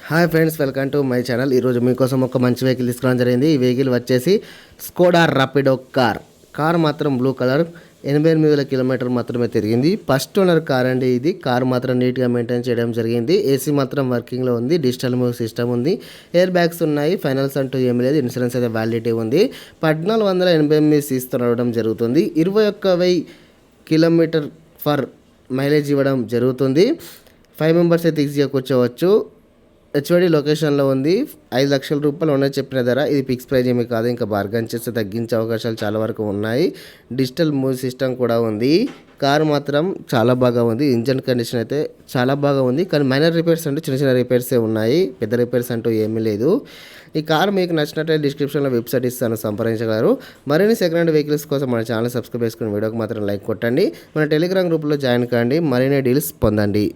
Hi friends, welcome to my channel. ఈరోజు మీకోసం ఒక మంచి వెహికల్ తీసుకురావడం జరిగింది. ఈ వెహికల్ వచ్చేసి స్కోడా రాపిడో కార్ మాత్రం బ్లూ కలర్, 88,000 కిలోమీటర్ మాత్రమే తిరిగింది. ఫస్ట్ ఓనర్ కార్ అండి. ఇది కార్ మాత్రం నీట్గా మెయింటైన్ చేయడం జరిగింది. ఏసీ మాత్రం వర్కింగ్లో ఉంది. డిజిటల్ మ్యూజిక్ సిస్టమ్ ఉంది. ఎయిర్ బ్యాగ్స్ ఉన్నాయి. ఫైనల్స్ అంటూ ఏమి లేదు. ఇన్సూరెన్స్ అయితే వ్యాలిడిటీ ఉంది. 1488 సీస్తో నడవడం జరుగుతుంది. 21,000 కిలోమీటర్ ఫర్ మైలేజ్ ఇవ్వడం జరుగుతుంది. 5 మెంబర్స్ అయితే ఈజీగా కూర్చోవచ్చు. హెచ్ఓడి లొకేషన్లో ఉంది. 5 లక్షల రూపాయలు ఉన్నాయి చెప్పిన ధర. ఇది ఫిక్స్ ప్రైజ్ ఏమీ కాదు. ఇంకా బార్గెన్ చేస్తే తగ్గించే అవకాశాలు చాలా వరకు ఉన్నాయి. డిజిటల్ మ్యూజిక్ సిస్టమ్ కూడా ఉంది. కారు మాత్రం చాలా బాగా ఉంది. ఇంజన్ కండిషన్ అయితే చాలా బాగా ఉంది. కానీ మైనర్ రిపేర్స్ అంటూ చిన్న చిన్న రిపేర్సే ఉన్నాయి. పెద్ద రిపేర్స్ అంటూ ఏమీ లేదు. ఈ కారు మీకు నచ్చినట్లయితే డిస్క్రిప్షన్లో వెబ్సైట్ ఇస్తాను, సంప్రదించగలరు. మరిన్ని సెకండ్ హ్యాండ్ వెహికల్స్ కోసం మన ఛానల్ సబ్స్క్రైబ్ చేసుకుని వీడియోకి మాత్రం లైక్ కొట్టండి. మన టెలిగ్రామ్ గ్రూప్లో జాయిన్ కాండి. మరిన్ని డీల్స్ పొందండి.